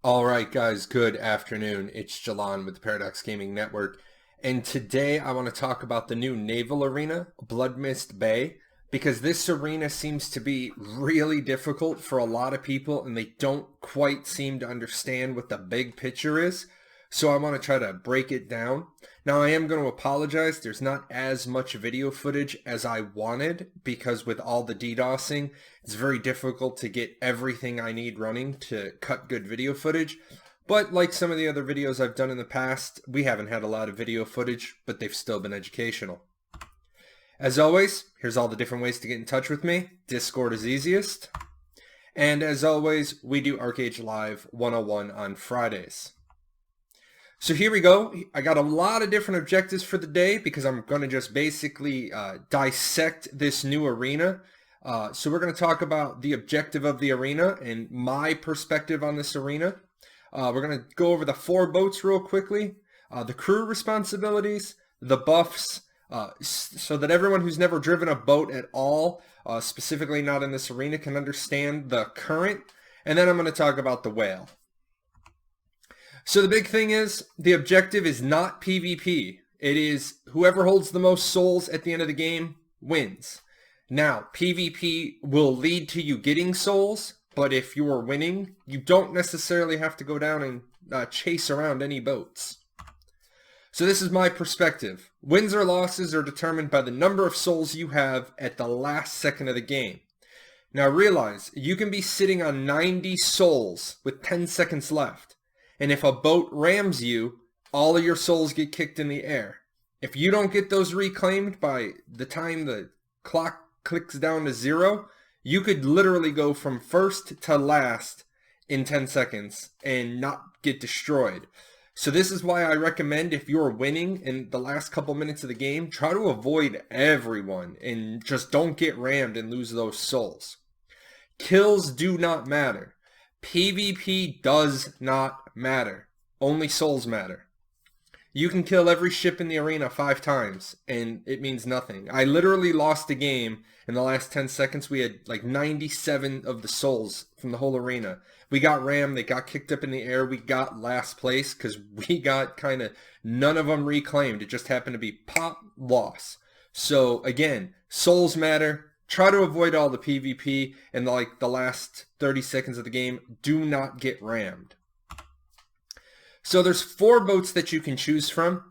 Alright guys, good afternoon. It's Jalan with the Paradox Gaming Network, and today I want to talk about the new naval arena, Bloodmist Bay, because this arena seems to be really difficult for a lot of people and they don't quite seem to understand what the big picture is. So I want to try to break it down. Now I am going to apologize, there's not as much video footage as I wanted because with all the DDoSing, it's very difficult to get everything I need running to cut good video footage. But like some of the other videos I've done in the past, we haven't had a lot of video footage, but they've still been educational. As always, here's all the different ways to get in touch with me. Discord is easiest. And as always, we do Archeage Live 101 on Fridays. So here we go. I got a lot of different objectives for the day because I'm going to just basically dissect this new arena. So we're going to talk about the objective of the arena and my perspective on this arena. We're going to go over the 4 boats real quickly, the crew responsibilities, the buffs, so that everyone who's never driven a boat at all, specifically not in this arena, can understand the current. And then I'm going to talk about the whale. So the big thing is, the objective is not PvP. It is whoever holds the most souls at the end of the game wins. Now, PvP will lead to you getting souls, but if you are winning, you don't necessarily have to go down and chase around any boats. So this is my perspective. Wins or losses are determined by the number of souls you have at the last second of the game. Now realize, you can be sitting on 90 souls with 10 seconds left. And if a boat rams you, all of your souls get kicked in the air. If you don't get those reclaimed by the time the clock clicks down to 0, you could literally go from first to last in 10 seconds and not get destroyed. So this is why I recommend, if you're winning in the last couple minutes of the game, try to avoid everyone and just don't get rammed and lose those souls. Kills do not matter. PvP does not matter. Only souls matter. You can kill every ship in the arena 5 times and it means nothing. I literally lost a game in the last 10 seconds. We had like 97 of the souls from the whole arena. We got rammed, they got kicked up in the air, we got last place because we got kind of none of them reclaimed. It just happened to be pop, loss. So again, souls matter. Try to avoid all the PvP and like the last 30 seconds of the game. Do not get rammed. So there's 4 boats that you can choose from.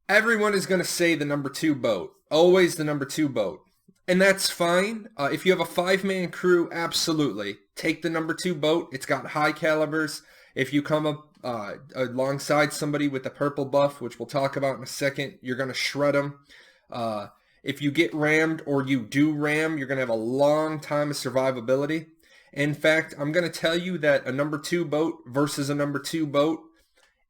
Everyone is going to say the number 2 boat. Always the number 2 boat. And that's fine. If you have a 5-man crew, absolutely. Take the number 2 boat. It's got high calibers. If you come up alongside somebody with the purple buff, which we'll talk about in a second, you're going to shred them. If you get rammed or you do ram, you're going to have a long time of survivability. In fact, I'm going to tell you that a number 2 boat versus a number 2 boat,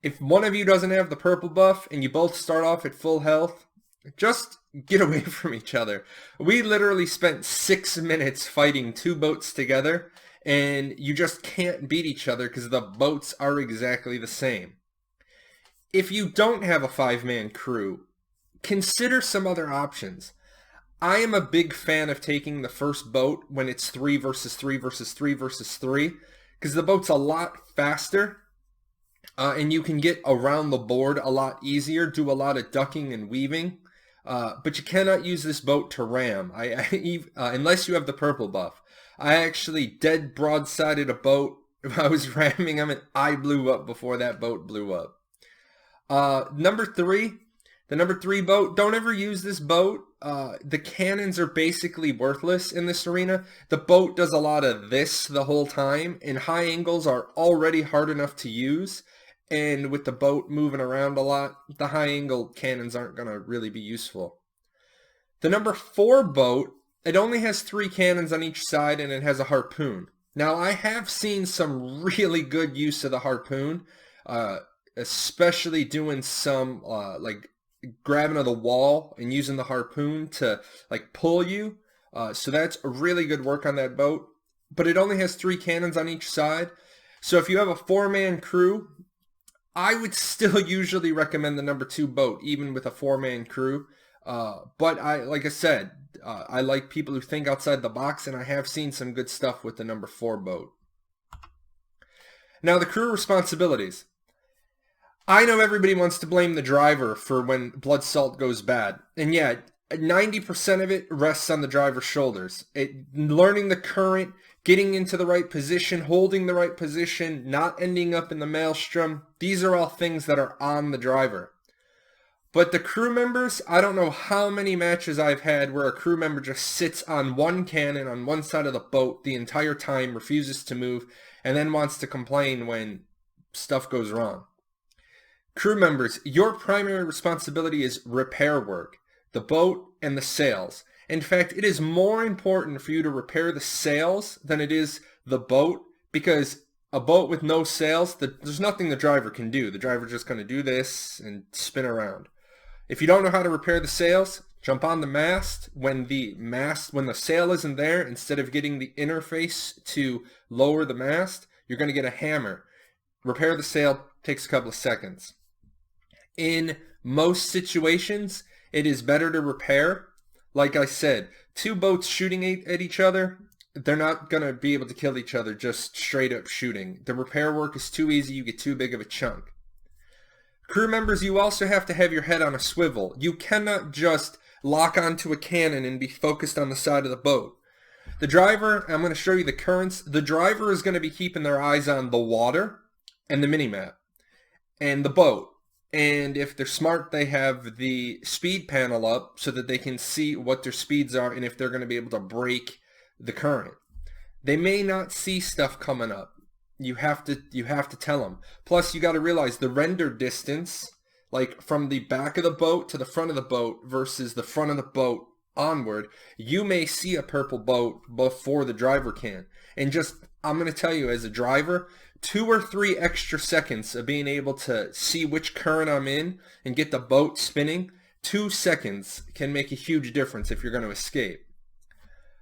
if one of you doesn't have the purple buff and you both start off at full health, just get away from each other. We literally spent 6 minutes fighting 2 boats together, and you just can't beat each other because the boats are exactly the same. If you don't have a 5-man crew, consider some other options. I am a big fan of taking the first boat when it's 3 versus 3 versus 3 versus 3, because the boat's a lot faster, and you can get around the board a lot easier, do a lot of ducking and weaving, but you cannot use this boat to ram, unless you have the purple buff. I actually dead broadsided a boat. I was ramming them and I blew up before that boat blew up. Number 3. The number 3 boat, don't ever use this boat. The cannons are basically worthless in this arena. The boat does a lot of this the whole time, and high angles are already hard enough to use. And with the boat moving around a lot, the high angle cannons aren't going to really be useful. The number 4 boat, it only has 3 cannons on each side and it has a harpoon. Now I have seen some really good use of the harpoon, especially doing some like grabbing of the wall and using the harpoon to like pull you. So that's a really good work on that boat. But it only has 3 cannons on each side. So if you have a 4-man crew, I would still usually recommend the number 2 boat, even with a 4-man crew. But like I said, I like people who think outside the box, and I have seen some good stuff with the number 4 boat. Now, the crew responsibilities. I know everybody wants to blame the driver for when Bloodsalt goes bad. And yeah, 90% of it rests on the driver's shoulders. Learning the current, getting into the right position, holding the right position, not ending up in the Maelstrom. These are all things that are on the driver. But the crew members, I don't know how many matches I've had where a crew member just sits on one cannon on one side of the boat the entire time, refuses to move, and then wants to complain when stuff goes wrong. Crew members, your primary responsibility is repair work, the boat and the sails. In fact, it is more important for you to repair the sails than it is the boat, because a boat with no sails, there's nothing the driver can do. The driver's just going to do this and spin around. If you don't know how to repair the sails, jump on the mast. When the sail isn't there, instead of getting the interface to lower the mast, you're going to get a hammer. Repair the sail, takes a couple of seconds. In most situations, it is better to repair. Like I said, two boats shooting at each other, they're not going to be able to kill each other just straight up shooting. The repair work is too easy, you get too big of a chunk. Crew members, you also have to have your head on a swivel. You cannot just lock onto a cannon and be focused on the side of the boat. The driver, I'm going to show you the currents. The driver is going to be keeping their eyes on the water and the minimap and the boat. And if they're smart, they have the speed panel up so that they can see what their speeds are and if they're going to be able to break the current. They may not see stuff coming up. You have to tell them. Plus, you got to realize the render distance, like from the back of the boat to the front of the boat versus the front of the boat onward, you may see a purple boat before the driver can. And just, I'm going to tell you, as a driver, 2 or 3 extra seconds of being able to see which current I'm in and get the boat spinning, 2 seconds can make a huge difference if you're going to escape.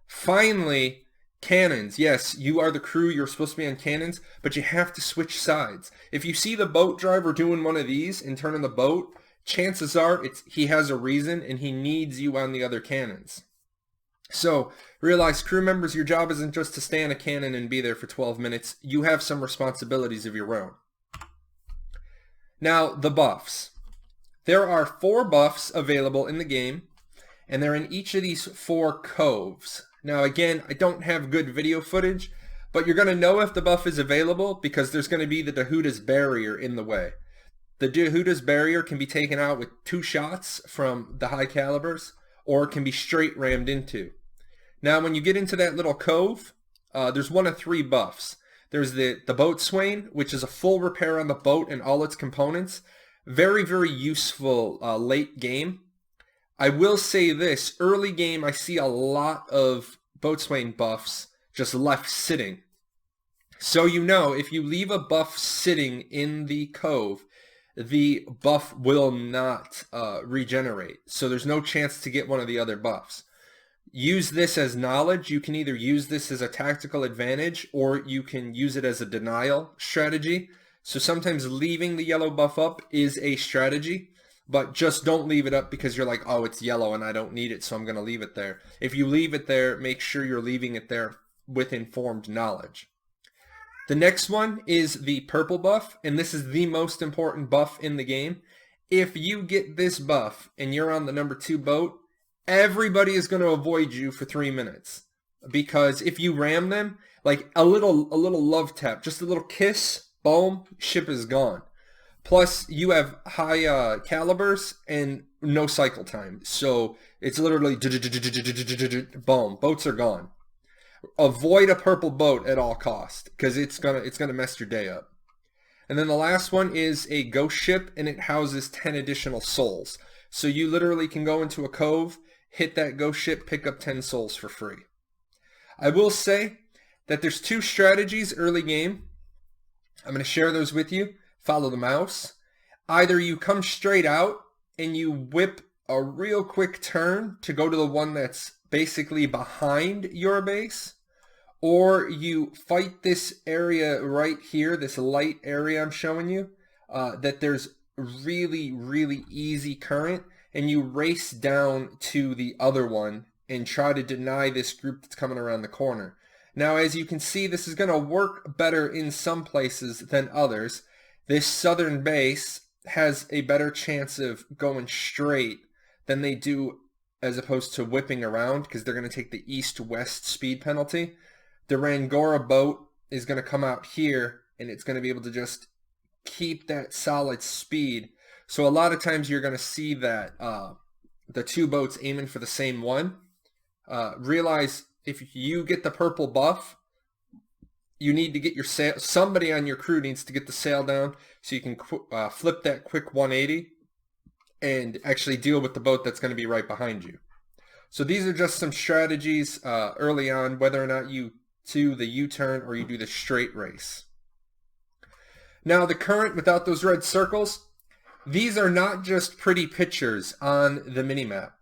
Finally, cannons. Yes, you are the crew, you're supposed to be on cannons, but you have to switch sides. If you see the boat driver doing one of these and turning the boat, chances are he has a reason and he needs you on the other cannons. So, realize, crew members, your job isn't just to stay on a cannon and be there for 12 minutes. You have some responsibilities of your own. Now, the buffs. There are 4 buffs available in the game, and they're in each of these 4 coves. Now, again, I don't have good video footage, but you're going to know if the buff is available because there's going to be the Settus barrier in the way. The Settus barrier can be taken out with 2 shots from the high calibers, or it can be straight rammed into. Now, when you get into that little cove, there's one of 3 buffs. There's the boatswain, which is a full repair on the boat and all its components. Very, very useful late game. I will say this, early game I see a lot of boatswain buffs just left sitting. So you know, if you leave a buff sitting in the cove, the buff will not regenerate. So there's no chance to get one of the other buffs. Use this as knowledge. You can either use this as a tactical advantage or you can use it as a denial strategy. So sometimes leaving the yellow buff up is a strategy. But just don't leave it up because you're like, oh, it's yellow and I don't need it, so I'm going to leave it there. If you leave it there, make sure you're leaving it there with informed knowledge. The next one is the purple buff, and this is the most important buff in the game. If you get this buff and you're on the number 2 boat, everybody is going to avoid you for 3 minutes. Because if you ram them, like a little love tap, just a little kiss, boom, ship is gone. Plus, you have high calibers and no cycle time. So it's literally boom, boats are gone. Avoid a purple boat at all costs because it's gonna mess your day up. And then the last one is a ghost ship, and it houses 10 additional souls. So you literally can go into a cove, hit that ghost ship, pick up 10 souls for free. I will say that there's 2 strategies early game. I'm going to share those with you. Follow the mouse. Either you come straight out and you whip a real quick turn to go to the one that's basically behind your base, or you fight this area right here, this light area I'm showing you, that there's really, really easy current, and you race down to the other one and try to deny this group that's coming around the corner. Now, as you can see, this is going to work better in some places than others. This southern base has a better chance of going straight than they do as opposed to whipping around, because they're going to take the east-west speed penalty. The Rangora boat is going to come out here, and it's going to be able to just keep that solid speed. So a lot of times you're going to see that the two boats aiming for the same one. Realize if you get the purple buff, you need to get your sail. Somebody on your crew needs to get the sail down so you can flip that quick 180 and actually deal with the boat that's going to be right behind you. So these are just some strategies early on, whether or not you do the U-turn or you do the straight race. Now the current without those red circles, these are not just pretty pictures on the minimap.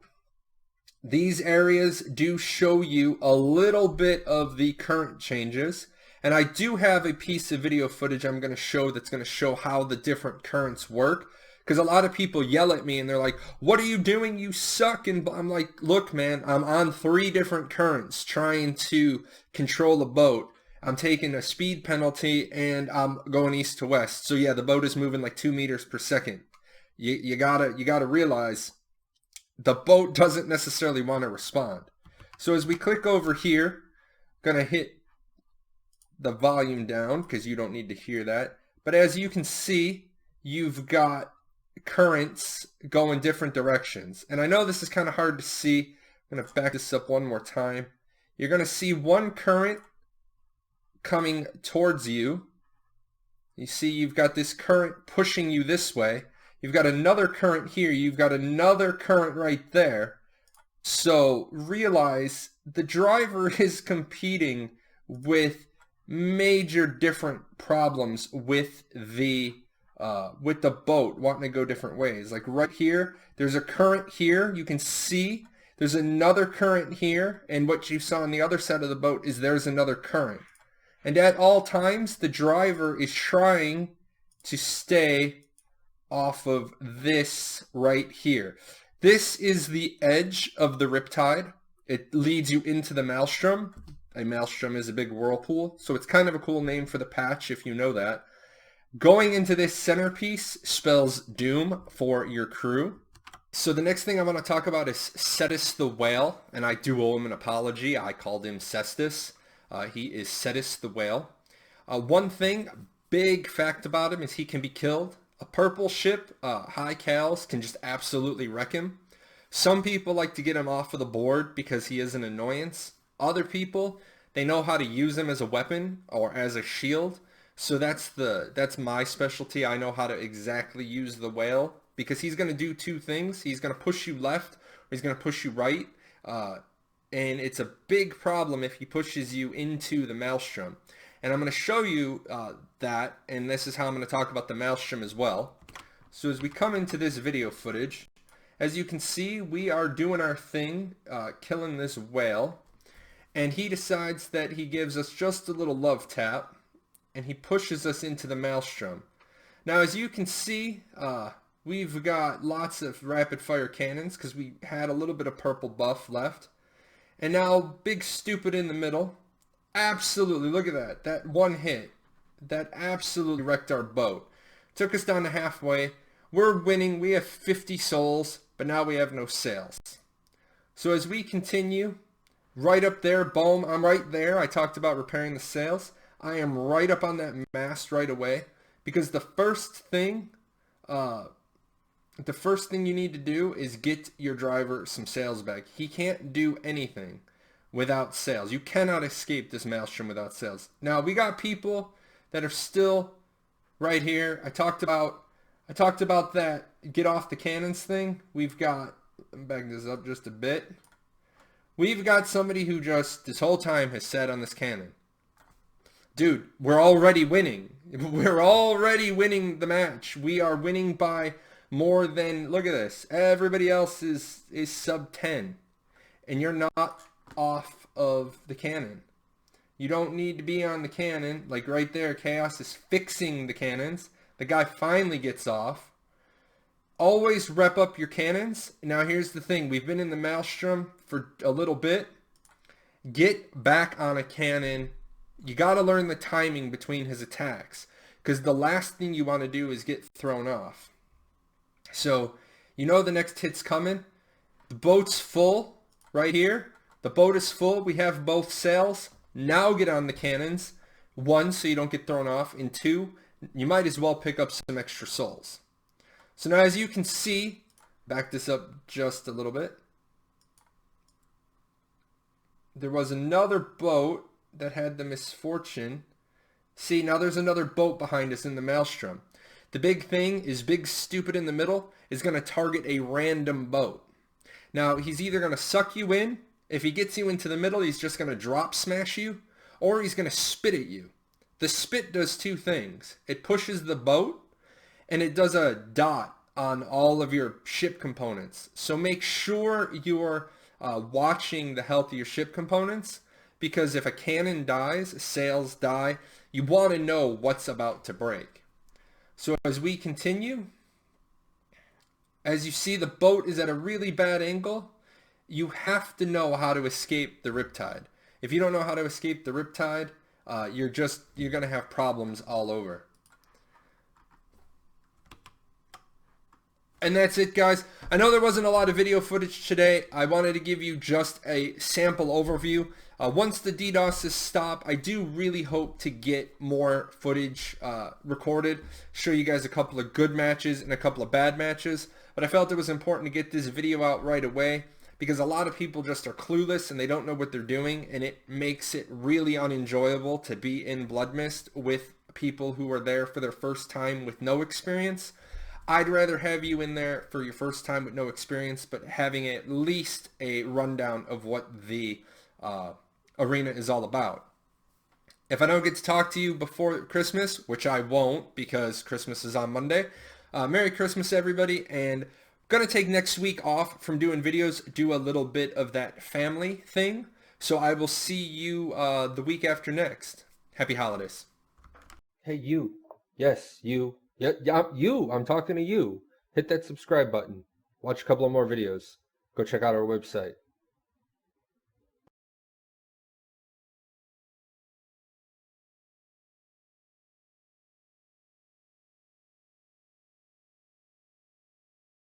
These areas do show you a little bit of the current changes, and I do have a piece of video footage I'm going to show that's going to show how the different currents work, because a lot of people yell at me and they're like, what are you doing, you suck? And I'm like, look man, I'm on 3 different currents trying to control a boat. I'm taking a speed penalty and I'm going east to west. So yeah, the boat is moving like 2 meters per second. You gotta realize the boat doesn't necessarily want to respond. So as we click over here, gonna hit the volume down because you don't need to hear that. But as you can see, you've got currents going different directions. And I know this is kind of hard to see. I'm gonna back this up one more time. You're gonna see one current coming towards you. You see you've got this current pushing you this way. You've got another current here. You've got another current right there. So realize the driver is competing with major different problems with the boat wanting to go different ways. Like right here, there's a current here. You can see there's another current here. And what you saw on the other side of the boat is there's another current. And at all times, the driver is trying to stay off of this right here. This is the edge of the riptide. It leads you into the Maelstrom. A Maelstrom is a big whirlpool, so it's kind of a cool name for the patch if you know that. Going into this centerpiece spells doom for your crew. So the next thing I want to talk about is Settus the Whale, and I do owe him an apology. I called him Cestus. He is Settus the Whale. One thing, big fact about him is he can be killed. A purple ship, high cals, can just absolutely wreck him. Some people like to get him off of the board because he is an annoyance. Other people, they know how to use him as a weapon or as a shield. So that's my specialty. I know how to exactly use the whale because he's going to do 2 things. He's going to push you left or he's going to push you right. And it's a big problem if he pushes you into the Maelstrom. And I'm going to show you that, and this is how I'm going to talk about the Maelstrom as well. So as we come into this video footage, as you can see, we are doing our thing, killing this whale, and he decides that he gives us just a little love tap, and he pushes us into the Maelstrom. Now as you can see, we've got lots of rapid fire cannons because we had a little bit of purple buff left. And now Big Stupid in the middle. Absolutely, look at that. That one hit. That absolutely wrecked our boat. Took us down to halfway. We're winning. We have 50 souls, but now we have no sails. So as we continue, right up there, boom, I'm right there. I talked about repairing the sails. I am right up on that mast right away because the first thing you need to do is get your driver some sails back. He can't do anything without sails. You cannot escape this Maelstrom without sails. Now we got people that are still right here. I talked about that get off the cannons thing. We've got, let me back this up just a bit. We've got somebody who just this whole time has sat on this cannon. Dude, we're already winning. We're already winning the match. We are winning by more than, look at this. Everybody else is sub 10. And you're not off of the cannon. You don't need to be on the cannon. Like right there, Chaos is fixing the cannons. The guy finally gets off. Always rep up your cannons. Now here's the thing. We've been in the Maelstrom for a little bit. get back on a cannon. You got to learn the timing between his attacks, because the last thing you want to do is get thrown off. So you know the next hit's coming. The boat's full right here. The boat is full. We have both sails. Now get on the cannons. 1, so you don't get thrown off. And 2, you might as well pick up some extra souls. So now as you can see, back this up just a little bit. There was another boat that had the misfortune. See, now there's another boat behind us in the Maelstrom. The big thing is Big Stupid in the middle is going to target a random boat. Now, he's either going to suck you in. If he gets you into the middle, he's just going to drop smash you, or he's going to spit at you. The spit does 2 things. It pushes the boat, and it does a dot on all of your ship components. So make sure you're watching the health of your ship components, because if a cannon dies, sails die, you want to know what's about to break. So as we continue, as you see, the boat is at a really bad angle. You have to know how to escape the riptide. If you don't know how to escape the riptide, you're going to have problems all over. And that's it, guys. I know there wasn't a lot of video footage today. I wanted to give you just a sample overview. Once the DDoSes stop, I do really hope to get more footage recorded, show you guys a couple of good matches and a couple of bad matches. But I felt it was important to get this video out right away, because a lot of people just are clueless and they don't know what they're doing, and it makes it really unenjoyable to be in Bloodmist with people who are there for their first time with no experience. I'd rather have you in there for your first time with no experience, but having at least a rundown of what the arena is all about. If I don't get to talk to you before Christmas, which I won't because Christmas is on Monday, Merry Christmas, everybody, and going to take next week off from doing videos, do a little bit of that family thing. So I will see you the week after next. Happy holidays. Hey, you. Yes, you. Yeah, you. I'm talking to you. Hit that subscribe button. Watch a couple of more videos. Go check out our website.